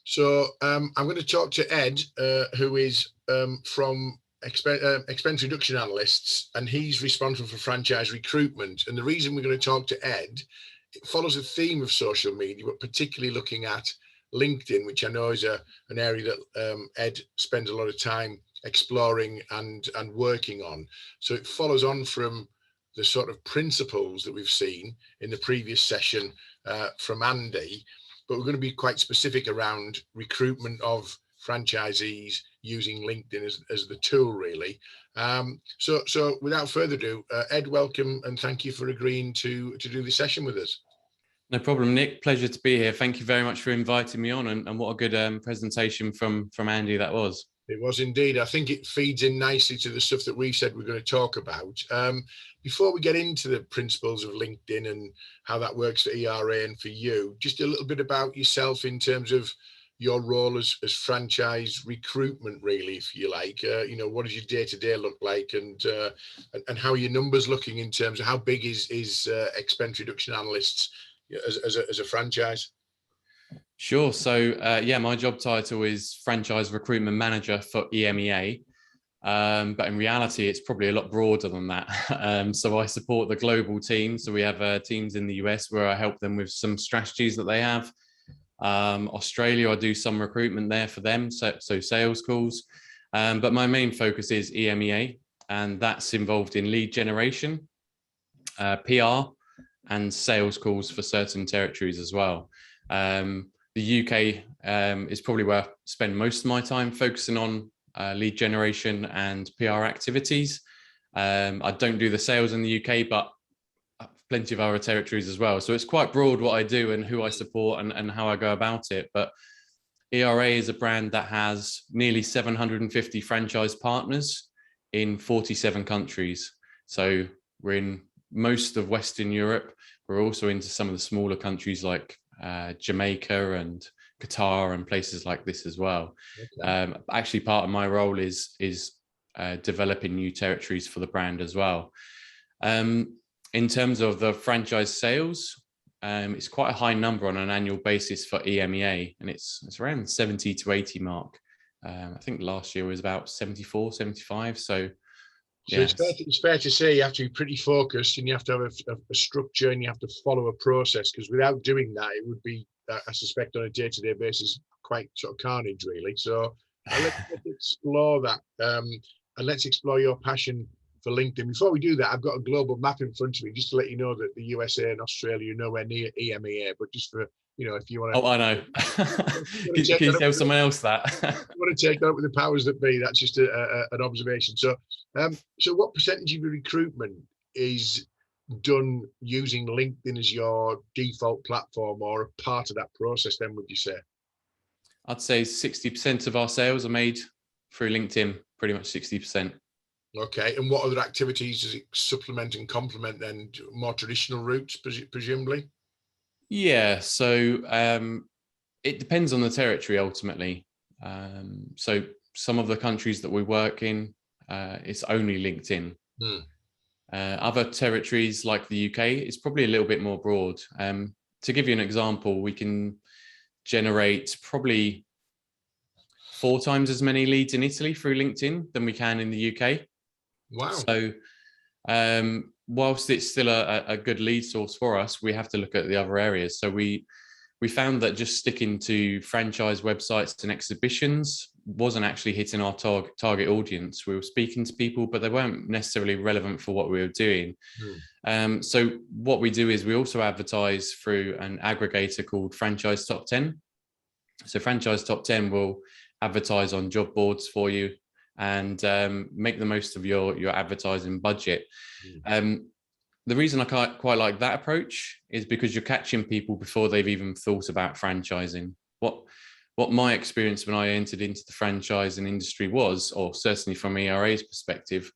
So I'm going to talk to Ed, who is from Expense Reduction Analysts, and he's responsible for franchise recruitment. And the reason we're going to talk to Ed, it follows a theme of social media, but particularly looking at LinkedIn, which I know is an area that Ed spends a lot of time exploring and working on. So it follows on from the sort of principles that we've seen in the previous session from Andy, but we're going to be quite specific around recruitment of franchisees using LinkedIn as the tool, really. So without further ado, Ed, welcome and thank you for agreeing to do the session with us. No problem, Nick. Pleasure to be here. Thank you very much for inviting me on, and what a good presentation from Andy that was. It was indeed. I think it feeds in nicely to the stuff that we said we're going to talk about. Before we get into the principles of LinkedIn and how that works for ERA and for you, just a little bit about yourself in terms of your role as franchise recruitment, really, if you like. What does your day-to-day look like, and how are your numbers looking in terms of how big is Expense Reduction Analysts as a franchise? Sure. So my job title is Franchise Recruitment Manager for EMEA. But in reality, it's probably a lot broader than that. So I support the global team. So we have teams in the US where I help them with some strategies that they have. Australia, I do some recruitment there for them, so sales calls. But my main focus is EMEA, and that's involved in lead generation, PR, and sales calls for certain territories as well. The UK is probably where I spend most of my time focusing on lead generation and PR activities. I don't do the sales in the UK, but plenty of other territories as well. So it's quite broad what I do and who I support and how I go about it. But ERA is a brand that has nearly 750 franchise partners in 47 countries. So we're in most of Western Europe. We're also into some of the smaller countries like Jamaica and Qatar and places like this as well. Okay. Actually, part of my role is developing new territories for the brand as well. In terms of the franchise sales, it's quite a high number on an annual basis for EMEA, and it's around 70 to 80 mark. I think last year was about 74, 75. So yes. It's fair to say you have to be pretty focused, and you have to have a structure, and you have to follow a process, because without doing that, it would be, I suspect, on a day-to-day basis, quite sort of carnage, really. So let's explore that, and let's explore your passion for LinkedIn. Before we do that, I've got a global map in front of me, just to let you know that the USA and Australia are nowhere near EMEA, but just for, if you want to... Oh, I know. Can you tell someone else that? I want to take that up with the powers that be. That's just an observation. So what percentage of your recruitment is done using LinkedIn as your default platform, or a part of that process then, would you say? I'd say 60% of our sales are made through LinkedIn, pretty much 60%. Okay. And what other activities does it supplement and complement then? More traditional routes, presumably? Yeah. So it depends on the territory ultimately. So some of the countries that we work in, it's only LinkedIn. Other territories like the UK, it's probably a little bit more broad. To give you an example, we can generate probably 4 times as many leads in Italy through LinkedIn than we can in the UK. Wow. So whilst it's still a good lead source for us, we have to look at the other areas. So we found that just sticking to franchise websites and exhibitions wasn't actually hitting our target audience. We were speaking to people, but they weren't necessarily relevant for what we were doing. So what we do is we also advertise through an aggregator called Franchise Top 10. So Franchise Top 10 will advertise on job boards for you and make the most of your advertising budget. The reason I quite like that approach is because you're catching people before they've even thought about franchising. What my experience when I entered into the franchising industry was, or certainly from ERA's perspective,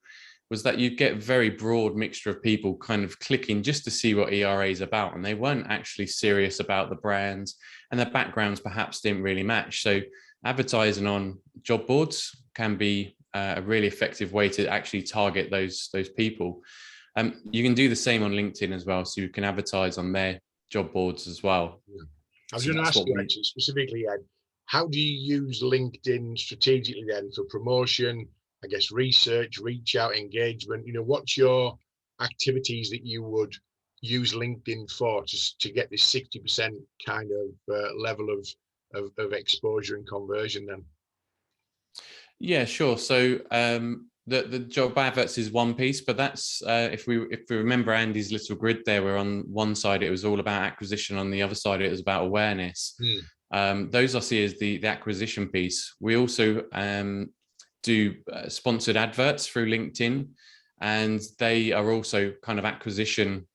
was that you get a very broad mixture of people kind of clicking just to see what ERA is about, and they weren't actually serious about the brands, and their backgrounds perhaps didn't really match. So advertising on job boards can be a really effective way to actually target those people. You can do the same on LinkedIn as well, so you can advertise on their job boards as well. I was going to ask you actually specifically, Ed, how do you use LinkedIn strategically then for promotion, I guess, research, reach out, engagement? What's your activities that you would use LinkedIn for to get this 60% kind of level of exposure and conversion then? Yeah, sure. So the job adverts is one piece, but that's if we remember Andy's little grid there, where on one side it was all about acquisition, on the other side it was about awareness. Those I see as the acquisition piece. We also do sponsored adverts through LinkedIn, and they are also kind of acquisition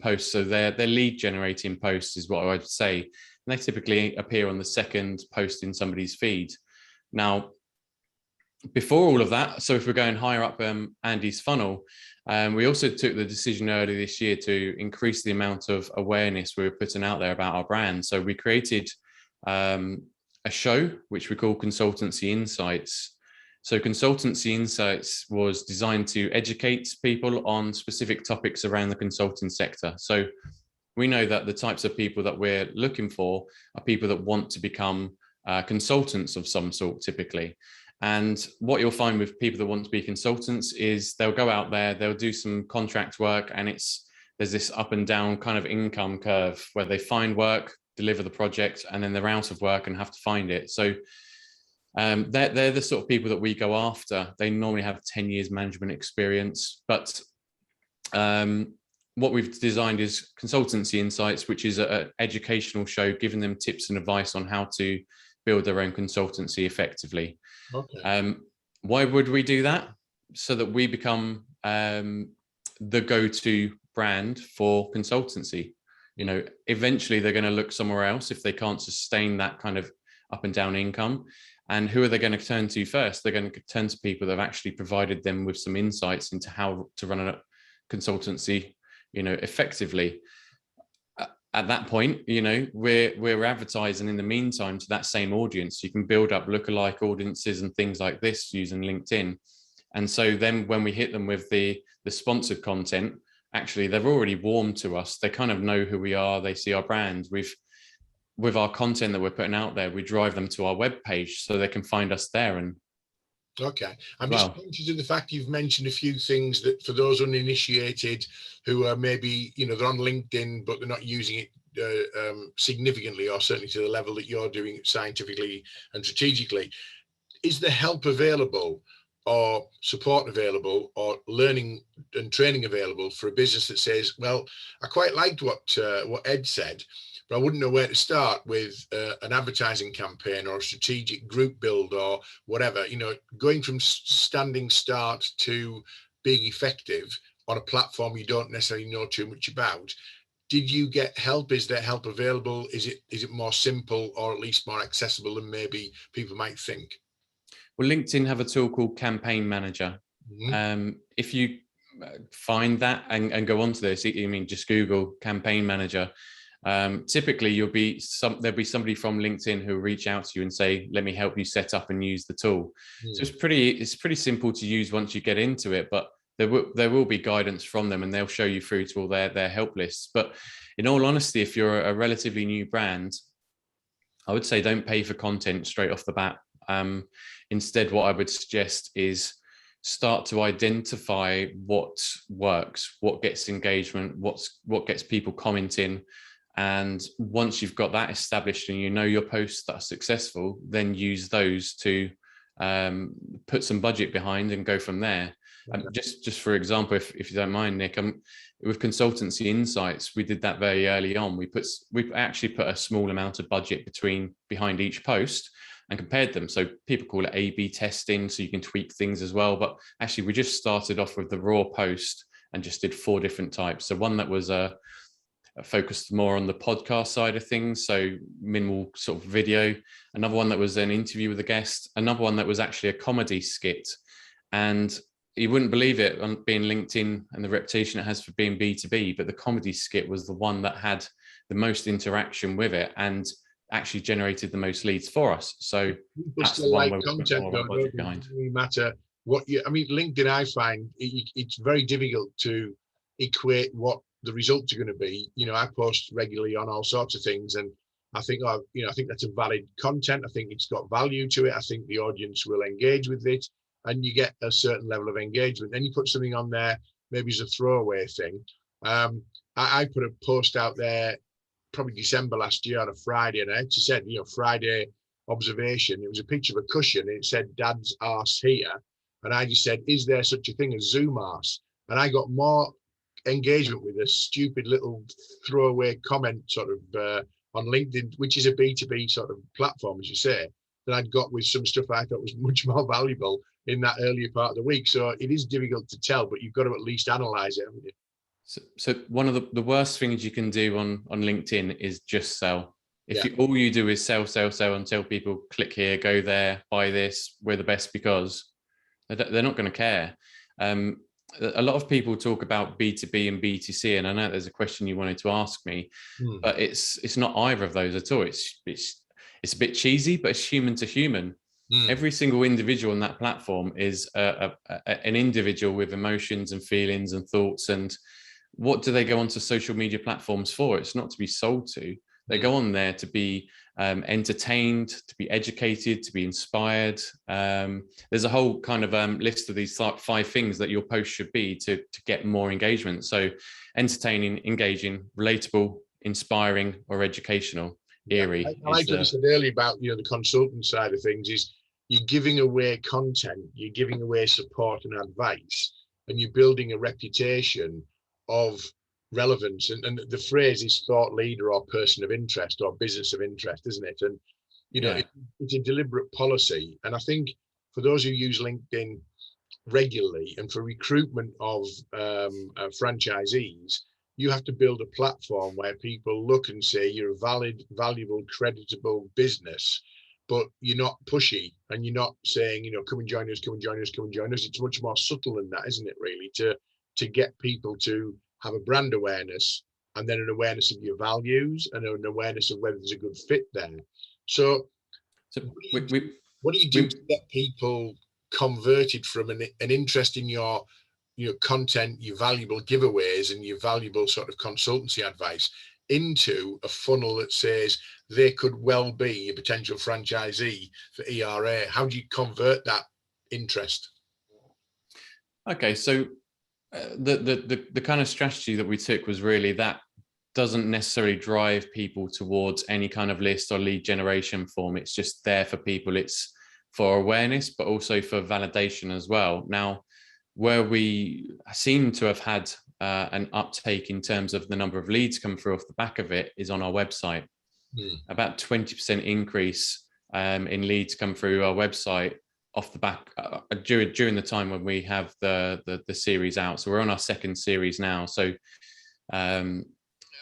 posts. So they're lead generating posts is what I would say. And they typically appear on the second post in somebody's feed. Now, before all of that, so if we're going higher up Andy's funnel, we also took the decision early this year to increase the amount of awareness we were putting out there about our brand. So we created a show which we call Consultancy Insights. So Consultancy Insights was designed to educate people on specific topics around the consulting sector. So we know that the types of people that we're looking for are people that want to become consultants of some sort, typically. And what you'll find with people that want to be consultants is they'll go out there, they'll do some contract work, and there's this up and down kind of income curve where they find work, deliver the project, and then they're out of work and have to find it. So they're the sort of people that we go after. They normally have 10 years management experience, but what we've designed is Consultancy Insights, which is an educational show giving them tips and advice on how to build their own consultancy effectively. Okay. Why would we do that? So that we become the go-to brand for consultancy. Eventually they're going to look somewhere else if they can't sustain that kind of up and down income. And who are they going to turn to first? They're going to turn to people that have actually provided them with some insights into how to run a consultancy, effectively. At that point, we're advertising in the meantime to that same audience. You can build up lookalike audiences and things like this using LinkedIn. And so then when we hit them with the sponsored content, actually they've already warmed to us. They kind of know who we are. They see our brand. With our content that we're putting out there, we drive them to our webpage so they can find us there. And okay, I'm just conscious of the fact you've mentioned a few things that for those uninitiated who are maybe, they're on LinkedIn, but they're not using it significantly, or certainly to the level that you're doing it scientifically and strategically. Is there help available, or support available, or learning and training available for a business that says, well, I quite liked what Ed said, but I wouldn't know where to start with an advertising campaign or a strategic group build or whatever, going from standing start to being effective on a platform you don't necessarily know too much about. Did you get help? Is there help available? Is it more simple, or at least more accessible than maybe people might think? Well, LinkedIn have a tool called Campaign Manager. Mm-hmm. If you find that and go onto this, just Google Campaign Manager. Typically there'll be somebody from LinkedIn who will reach out to you and say, let me help you set up and use the tool. So it's pretty simple to use once you get into it, but there will be guidance from them, and they'll show you through to all their help lists. But in all honesty, if you're a relatively new brand, I would say don't pay for content straight off the bat. Instead, what I would suggest is start to identify what works, what gets engagement, what gets people commenting. And once you've got that established and your posts that are successful, then use those to put some budget behind and go from there. Okay. Just for example, if you don't mind, Nick, with Consultancy Insights, we did that very early on. We actually put a small amount of budget behind each post and compared them. So people call it A/B testing, so you can tweak things as well. But actually, we just started off with the raw post and just did 4 different types. So one that was focused more on the podcast side of things, so minimal sort of video. Another one that was an interview with a guest. Another one that was actually a comedy skit. And you wouldn't believe it, on being LinkedIn and the reputation it has for being B2B, but the comedy skit was the one that had the most interaction with it and actually generated the most leads for us. So that's the one where we put more of a budget behind. No matter what LinkedIn, I find it's very difficult to equate what the results are going to be. I post regularly on all sorts of things, and I think, I think that's a valid content. I think it's got value to it. I think the audience will engage with it, and you get a certain level of engagement. Then you put something on there, maybe as a throwaway thing. I put a post out there probably December last year on a Friday, and I actually said, Friday observation. It was a picture of a cushion, and it said "Dad's arse here," and I just said, "Is there such a thing as Zoom arse?" And I got more engagement with a stupid little throwaway comment sort of on LinkedIn, which is a B2B sort of platform, as you say, than I'd got with some stuff I thought was much more valuable in that earlier part of the week. So it is difficult to tell, but you've got to at least analyze it, haven't you? So one of the worst things you can do on LinkedIn is just sell. If all you do is sell and tell people, click here, go there, buy this, we're the best, because they're not going to care. A lot of people talk about B2B and B2C, and I know there's a question you wanted to ask me, but it's not either of those at all. It's a bit cheesy, but it's human to human. Every single individual on that platform is an individual with emotions and feelings and thoughts. And what do they go onto social media platforms for? It's not to be sold to. They go on there to be entertained, to be educated, to be inspired. There's a whole kind of list of these 5 things that your post should be to get more engagement. So entertaining, engaging, relatable, inspiring, or educational. Eerie. I like what you said earlier about the consultant side of things. Is you're giving away content, you're giving away support and advice, and you're building a reputation of relevance. And the phrase is thought leader or person of interest or business of interest, isn't it? And it's a deliberate policy. And I think for those who use LinkedIn regularly, and for recruitment of franchisees, you have to build a platform where people look and say you're a valid, valuable, creditable business, but you're not pushy, and you're not saying, come and join us, come and join us, come and join us. It's much more subtle than that, isn't it, really, to get people to have a brand awareness, and then an awareness of your values, and an awareness of whether there's a good fit there. So what do you do to get people converted from an interest in your content, your valuable giveaways, and your valuable sort of consultancy advice into a funnel that says they could well be a potential franchisee for ERA? How do you convert that interest? Okay, so the kind of strategy that we took was really that doesn't necessarily drive people towards any kind of list or lead generation form. It's just there for people. It's for awareness, but also for validation as well. Now, where we seem to have had an uptake in terms of the number of leads come through off the back of it is on our website. About 20% increase in leads come through our website off the back during the time when we have the series out. So we're on our 2nd series now. So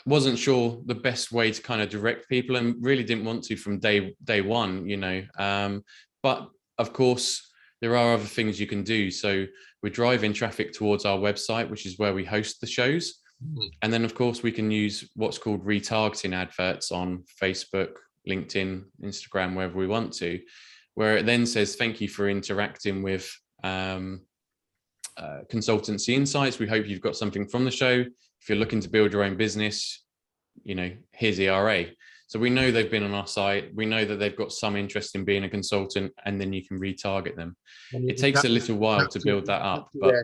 wasn't sure the best way to kind of direct people, and really didn't want to from day one, but of course there are other things you can do. So we're driving traffic towards our website, which is where we host the shows. And then of course we can use what's called retargeting adverts on Facebook, LinkedIn, Instagram, wherever we want to, where it then says, thank you for interacting with Consultancy Insights. We hope you've got something from the show. If you're looking to build your own business, here's ERA. So we know they've been on our site. We know that they've got some interest in being a consultant, and then you can retarget them. It takes a little while to build that up. But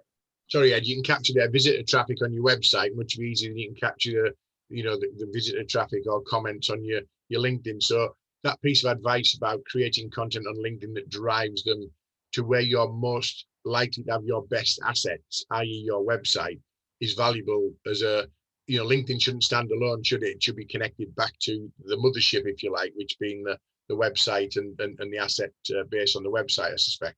sorry, Ed, you can capture their visitor traffic on your website much easier than you can capture the visitor traffic or comments on your LinkedIn. So that piece of advice about creating content on LinkedIn that drives them to where you're most likely to have your best assets, i.e. your website, is valuable. As a LinkedIn shouldn't stand alone, should it? It should be connected back to the mothership, if you like, which being the website and the asset based on the website, I suspect.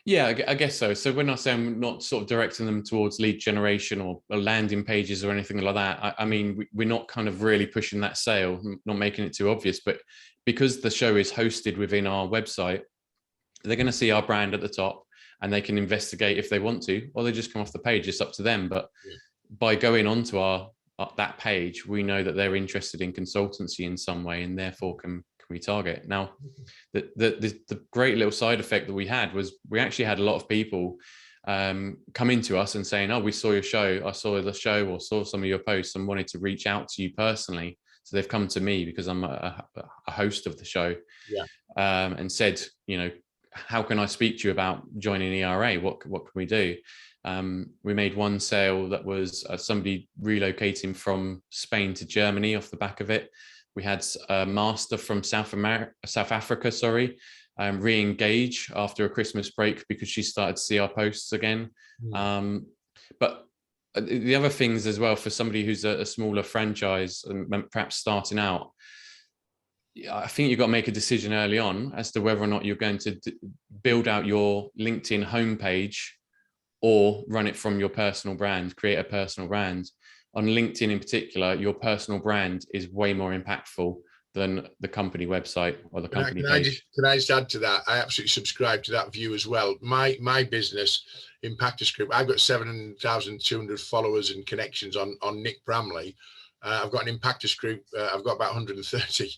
Yeah, I guess so. So when I say I'm not sort of directing them towards lead generation or landing pages or anything like that, I mean, we're not kind of really pushing that sale, not making it too obvious, but because the show is hosted within our website, they're going to see our brand at the top, and they can investigate if they want to, or they just come off the page. It's up to them. But by going onto that page, we know that they're interested in consultancy in some way, and therefore can we target. Now, the great little side effect that we had was we actually had a lot of people come into us and saying, oh, we saw your show, I saw the show or saw some of your posts and wanted to reach out to you personally So they've come to me because I'm a host of the show, and said, how can I speak to you about joining ERA? What can we do? We made one sale that was somebody relocating from Spain to Germany off the back of it. We had a master from South Africa, re-engage after a Christmas break because she started to see our posts again. But the other things as well, for somebody who's a smaller franchise and perhaps starting out, I think you've got to make a decision early on as to whether or not you're going to build out your LinkedIn homepage or run it from your personal brand, create a personal brand. On LinkedIn in particular, your personal brand is way more impactful than the company website or the company page. Can I just add to that? I absolutely subscribe to that view as well. My business, Impactus Group, I've got 7,200 followers and connections on Nick Bramley. I've got an Impactus Group. I've got about 130.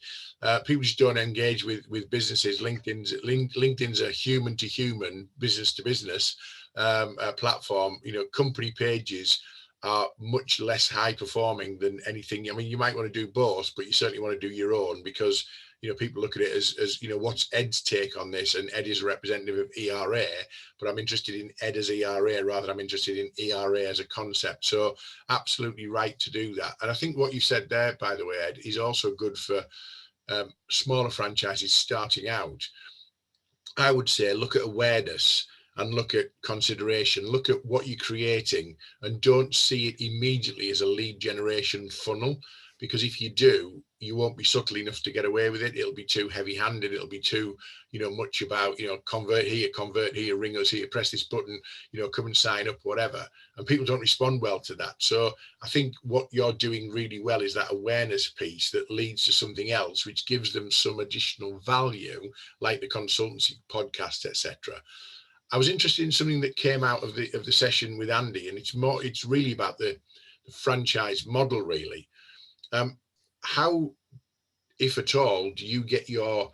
People just don't engage with businesses. LinkedIn's a human to human, business to business platform. Company pages are much less high performing than anything. I mean, you might want to do both, but you certainly want to do your own, because people look at it as what's Ed's take on this, and Ed is a representative of ERA, but I'm interested in Ed as ERA rather than I'm interested in ERA as a concept. So absolutely right to do that. And I think what you said there, by the way, Ed, is also good for smaller franchises starting out. I would say look at awareness and look at consideration, look at what you're creating, and don't see it immediately as a lead generation funnel, because if you do, you won't be subtle enough to get away with it. It'll be too heavy-handed. It'll be too, much about, convert here, ring us here, press this button, come and sign up, whatever. And people don't respond well to that. So I think what you're doing really well is that awareness piece that leads to something else, which gives them some additional value, like the consultancy podcast, etc. I was interested in something that came out of the session with Andy, and it's really about the franchise model, really. How, if at all, do you get your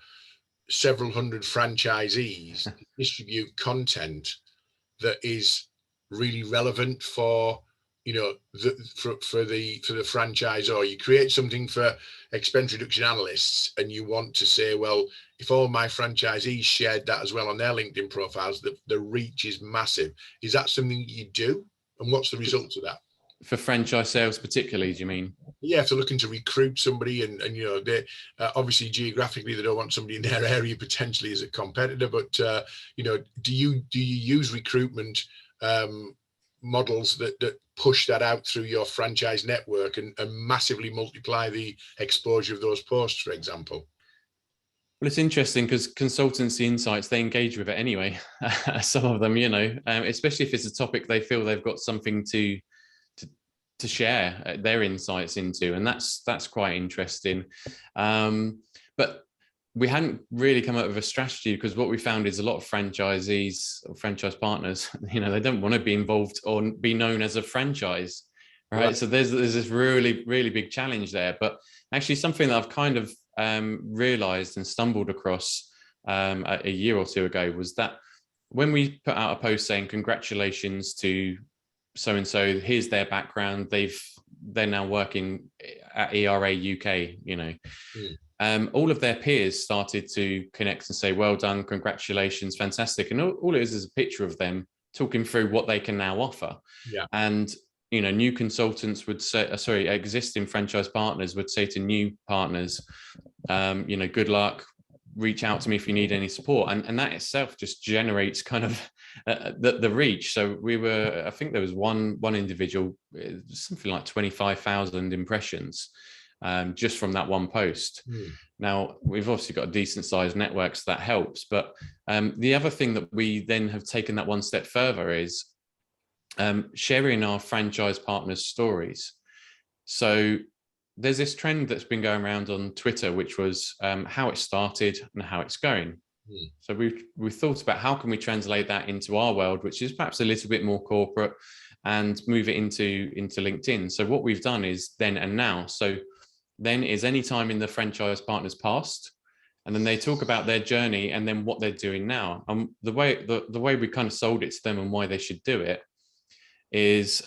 several hundred franchisees to distribute content that is really relevant for the franchisor? You create something for expense reduction analysts, and you want to say, well, if all my franchisees shared that as well on their LinkedIn profiles, the reach is massive. Is that something you do? And what's the result of that? For franchise sales particularly, do you mean? Yeah, if they're looking to recruit somebody, and they obviously geographically they don't want somebody in their area potentially as a competitor, but do you use recruitment models that push that out through your franchise network and massively multiply the exposure of those posts, for example? Well, it's interesting because Consultancy Insights, they engage with it anyway. Some of them, especially if it's a topic they feel they've got something to share their insights into, and that's quite interesting. But we hadn't really come up with a strategy, because what we found is a lot of franchisees or franchise partners, they don't want to be involved or be known as a franchise, right? So there's this really, really big challenge there. But actually something that I've kind of realized and stumbled across a year or two ago was that when we put out a post saying congratulations to so-and-so, here's their background, they're now working at ERA UK, all of their peers started to connect and say, well done, congratulations, fantastic. And all it is a picture of them talking through what they can now offer. Yeah. And new consultants would say, existing franchise partners would say to new partners, good luck, reach out to me if you need any support. And that itself just generates kind of the reach. So I think there was one individual, something like 25,000 impressions just from that one post. Now, we've obviously got a decent sized network, so that helps. But the other thing that we then have taken that one step further is sharing our franchise partners' stories. So there's this trend that's been going around on Twitter, which was how it started and how it's going. So we've thought about how can we translate that into our world, which is perhaps a little bit more corporate, and move it into LinkedIn. So what we've done is then and now. So then is any time in the franchise partner's past, and then they talk about their journey and then what they're doing now. The way we kind of sold it to them and why they should do it is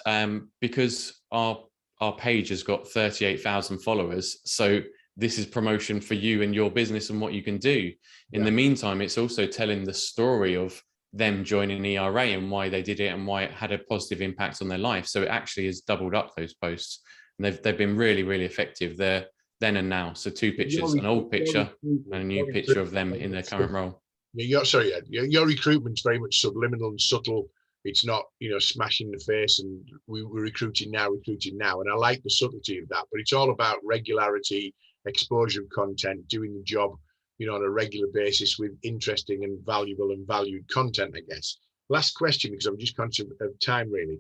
because our our page has got 38,000 followers. So this is promotion for you and your business and what you can do. In the meantime, it's also telling the story of them joining ERA and why they did it and why it had a positive impact on their life. So it actually has doubled up those posts, and they've been really, really effective there then and now. So 2 pictures, an old picture and a new picture of them in their current role. Yeah, sorry, Ed. Your recruitment's very much subliminal and subtle. It's not, smashing the face and we're recruiting now. And I like the subtlety of that, but it's all about regularity, exposure of content, doing the job, on a regular basis with interesting and valuable and valued content, I guess. Last question, because I'm just conscious of time, really.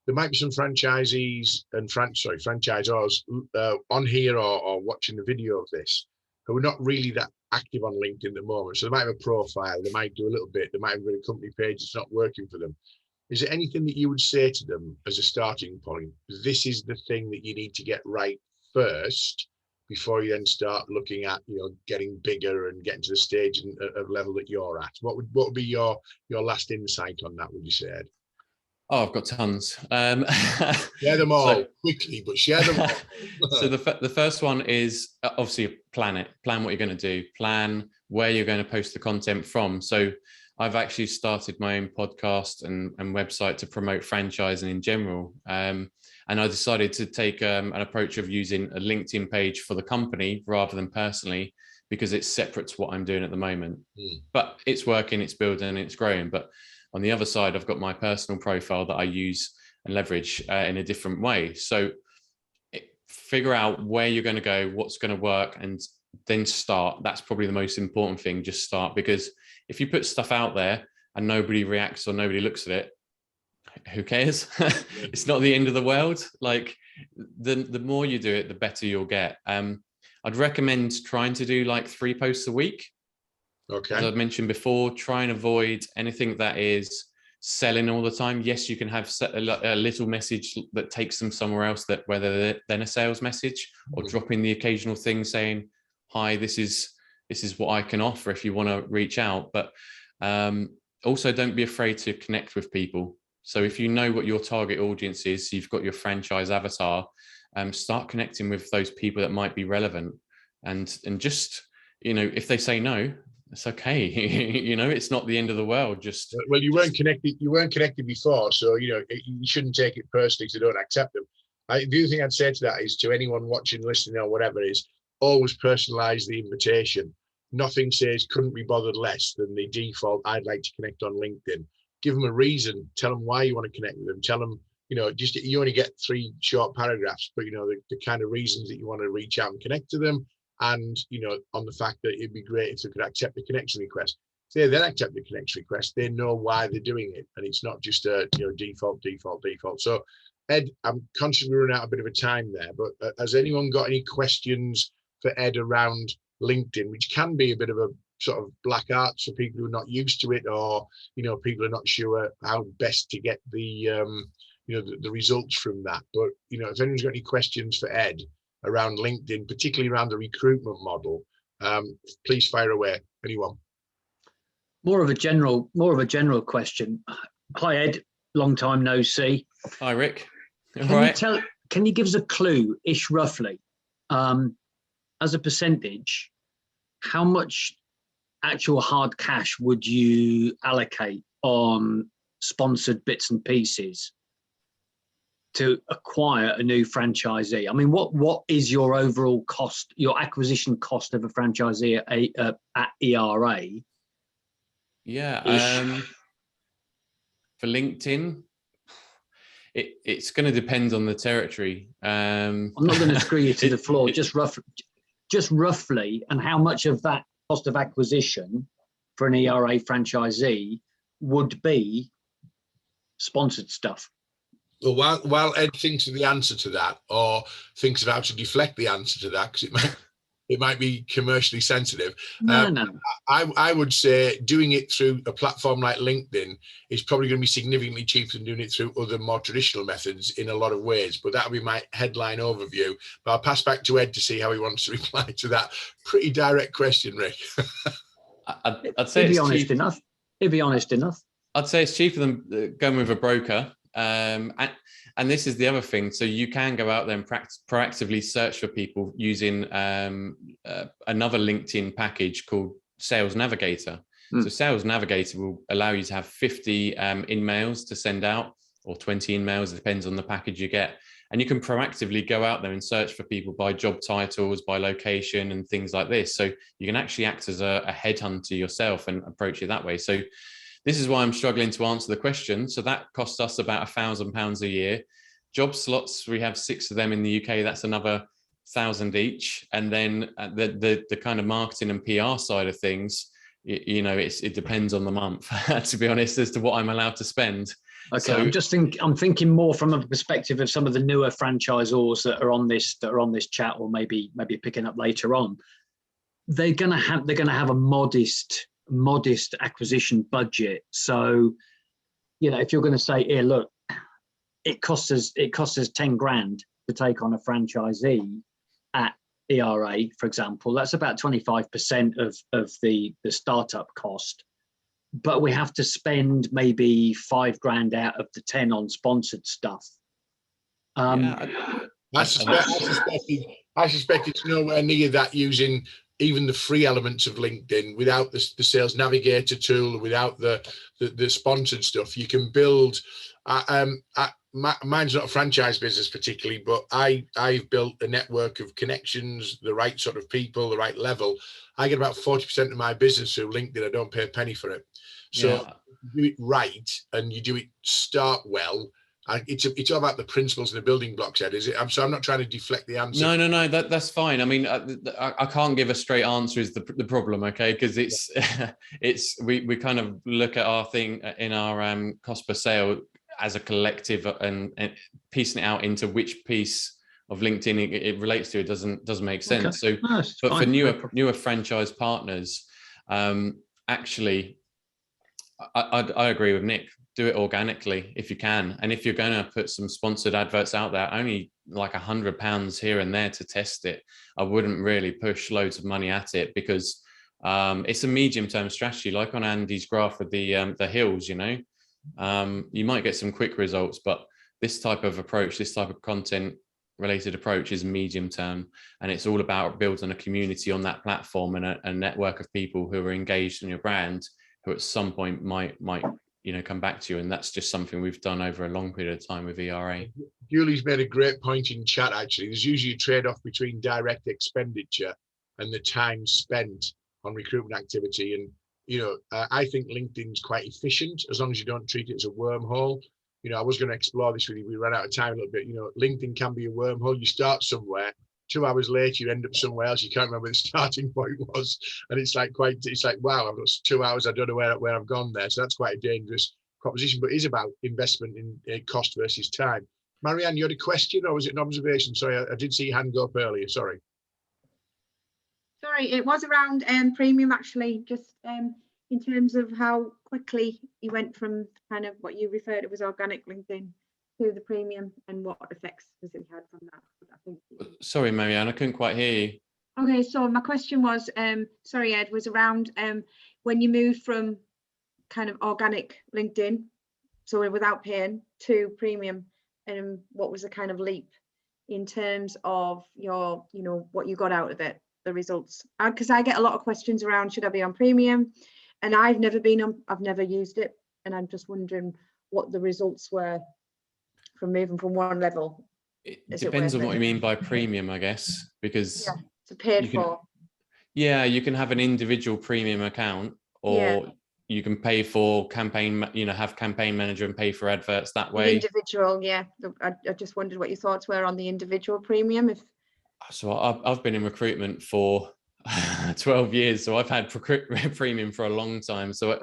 There might be some franchisees and franchisors on here or watching the video of this who are not really that active on LinkedIn at the moment. So they might have a profile, they might do a little bit, they might have a company page that's not working for them. Is there anything that you would say to them as a starting point? This is the thing that you need to get right first before you then start looking at, getting bigger and getting to the stage of level that you're at. What would be your last insight on that, would you say, Ed? Oh, I've got tons. Share them all quickly, but share them all. So the first one is obviously plan what you're going to do, plan where you're going to post the content from. So I've actually started my own podcast and website to promote franchising in general. And I decided to take an approach of using a LinkedIn page for the company rather than personally, because it's separate to what I'm doing at the moment. But it's working, it's building, it's growing. But on the other side, I've got my personal profile that I use and leverage in a different way. So figure out where you're going to go, what's going to work, and then start. That's probably the most important thing. Just start, because if you put stuff out there and nobody reacts or nobody looks at it, who cares? It's not the end of the world. Like the more you do it, the better you'll get. I'd recommend trying to do like 3 posts a week. Okay. As I've mentioned before, try and avoid anything that is selling all the time. Yes, you can have a little message that takes them somewhere else, that whether they're then a sales message, or drop in the occasional thing saying, hi, this is what I can offer if you want to reach out. But also don't be afraid to connect with people. So if you know what your target audience is, you've got your franchise avatar, start connecting with those people that might be relevant, and just, if they say no, it's okay. It's not the end of the world. Well, you weren't connected before, so you shouldn't take it personally if they don't accept them. The other thing I'd say to that is, to anyone watching, listening, or whatever, is always personalize the invitation. Nothing says couldn't be bothered less than the default, I'd like to connect on LinkedIn. Give them a reason, tell them why you want to connect with them, tell them, you only get 3 short paragraphs, but the kind of reasons that you want to reach out and connect to them. And, on the fact that it'd be great if they could accept the connection request. If they then accept the connection request, they know why they're doing it. And it's not just a, default. So, Ed, I'm conscious we're running out a bit of a time there, but has anyone got any questions for Ed around LinkedIn, which can be a bit of a sort of black art for people who are not used to it, or, people are not sure how best to get the results from that. But, if anyone's got any questions for Ed around LinkedIn, particularly around the recruitment model, please fire away. Anyone? More of a general question. Hi, Ed. Long time no see. Hi, Rick. Can you give us a clue, roughly, as a percentage, how much actual hard cash would you allocate on sponsored bits and pieces to acquire a new franchisee? I mean, what is your overall cost, your acquisition cost of a franchisee at ERA? Yeah, for LinkedIn, it's going to depend on the territory. I'm not going to screw you to the floor. Just roughly, and how much of that cost of acquisition for an ERA franchisee would be sponsored stuff? Well, while Ed thinks of the answer to that, or thinks of how to deflect the answer to that, because it might be commercially sensitive. No. I would say doing it through a platform like LinkedIn is probably going to be significantly cheaper than doing it through other more traditional methods in a lot of ways. But that'll be my headline overview. But I'll pass back to Ed to see how he wants to reply to that pretty direct question, Rick. I'd say He'd be honest enough. I'd say it's cheaper than going with a broker. And this is the other thing. So you can go out there and proactively search for people using another LinkedIn package called Sales Navigator. So Sales Navigator will allow you to have 50 in-mails to send out, or 20 in-mails, it depends on the package you get. And you can proactively go out there and search for people by job titles, by location and things like this. So you can actually act as a headhunter yourself and approach it that way. So this is why I'm struggling to answer the question. So that costs us about £1,000 a year. Job slots, we have 6 of them in the UK. That's another 1,000 each. And then the kind of marketing and PR side of things, it depends on the month, to be honest, as to what I'm allowed to spend. Okay, so, I'm thinking more from a perspective of some of the newer franchisors that are on this chat, or maybe picking up later on. They're gonna have a modest acquisition budget. So, if you're going to say, here, look, it costs us 10 grand to take on a franchisee at ERA, for example, that's about 25% of the startup cost. But we have to spend maybe 5 grand out of the 10 on sponsored stuff. I suspect it's nowhere near that, using even the free elements of LinkedIn without the Sales Navigator tool, without the sponsored stuff. You can build. Mine's not a franchise business particularly, but I've built a network of connections, the right sort of people, the right level. I get about 40% of my business through LinkedIn. I don't pay a penny for it. So you do it right, and you do it start well. It's all about the principles and the building blocks, Ed, is it? I'm not trying to deflect the answer. No, that's fine. I mean, I can't give a straight answer is the problem, okay? Because we kind of look at our thing in our cost per sale as a collective, and piecing it out into which piece of LinkedIn it relates to, it doesn't make sense. Okay. So, but for newer franchise partners, actually, I agree with Nick. Do it organically if you can, and if you're going to put some sponsored adverts out there, only like £100 here and there to test it. I wouldn't really push loads of money at it, because it's a medium-term strategy. Like on Andy's graph with the hills, you might get some quick results, but this type of approach, this type of content-related approach, is medium-term, and it's all about building a community on that platform and a network of people who are engaged in your brand, who at some point might come back to you. And that's just something we've done over a long period of time with ERA. Julie's made a great point in chat, actually. There's usually a trade-off between direct expenditure and the time spent on recruitment activity. And, I think LinkedIn's quite efficient, as long as you don't treat it as a wormhole. I was going to explore this with you. We ran out of time a little bit. LinkedIn can be a wormhole. You start somewhere, 2 hours later, you end up somewhere else. You can't remember where the starting point was. And it's like, wow, I've got 2 hours. I don't know where I've gone there. So that's quite a dangerous proposition, but it is about investment in cost versus time. Marianne, you had a question, or was it an observation? Sorry, I did see your hand go up earlier. Sorry, it was around premium, actually, just in terms of how quickly you went from kind of what you referred to as organic LinkedIn to the premium, and what effects has it had from that? I think. Sorry, Marianne, I couldn't quite hear you. Okay, so my question was, sorry, Ed, was around when you moved from kind of organic LinkedIn, so without paying, to premium, and what was the kind of leap in terms of your, what you got out of it, the results? Because I get a lot of questions around, should I be on premium? And I've never used it, and I'm just wondering what the results were from moving from one level. It depends on what you mean by premium, I guess, because it's paid for. Yeah, you can have an individual premium account, or you can pay for campaign, have campaign manager and pay for adverts that way. The individual, I just wondered what your thoughts were on the individual premium. So I've been in recruitment for 12 years, so I've had premium for a long time. So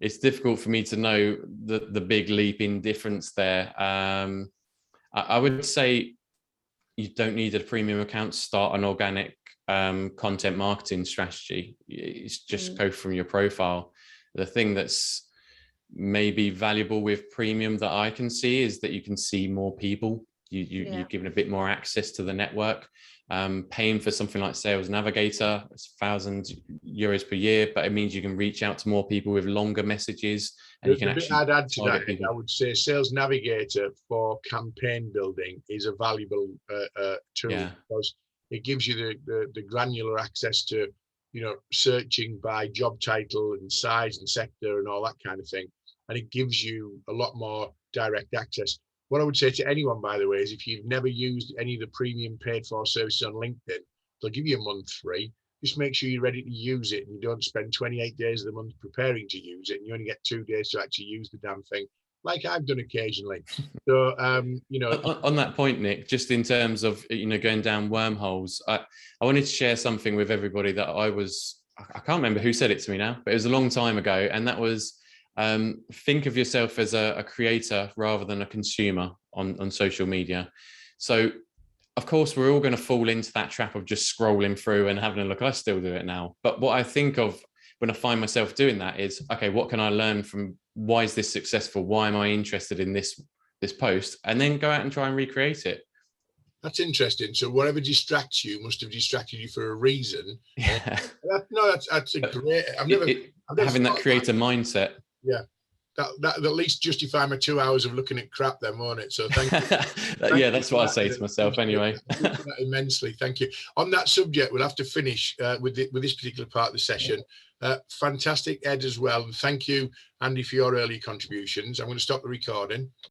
it's difficult for me to know the big leap in difference there. I would say you don't need a premium account to start an organic content marketing strategy. It's just go from your profile. The thing that's maybe valuable with premium that I can see is that you can see more people. You're given a bit more access to the network. paying for something like Sales Navigator. It's €1,000 per year, but it means you can reach out to more people with longer messages, and you can The bit actually I'd add to that, target people. I would say Sales Navigator for campaign building is a valuable tool, Yeah. because it gives you the granular access to, searching by job title and size and sector and all that kind of thing. And it gives you a lot more direct access. What I would say to anyone, by the way, is if you've never used any of the premium paid for services on LinkedIn, they'll give you a month free. Just make sure you're ready to use it and you don't spend 28 days of the month preparing to use it, and you only get 2 days to actually use the damn thing, like I've done occasionally. So, on that point, Nick, just in terms of, going down wormholes, I wanted to share something with everybody that I can't remember who said it to me now, but it was a long time ago. And that was, think of yourself as a creator rather than a consumer on social media. So, of course, we're all going to fall into that trap of just scrolling through and having a look. I still do it now. But what I think of when I find myself doing that is, okay, what can I learn from, why is this successful? Why am I interested in this post? And then go out and try and recreate it. That's interesting. So whatever distracts you must have distracted you for a reason. Yeah. That's a great. I've never having that creator mindset. Yeah. That at least justify my 2 hours of looking at crap then, won't it? So thank you. Yeah, that's what I say to myself anyway. Immensely, thank you. On that subject, we'll have to finish with this particular part of the session. Fantastic, Ed, as well. Thank you, Andy, for your early contributions. I'm going to stop the recording.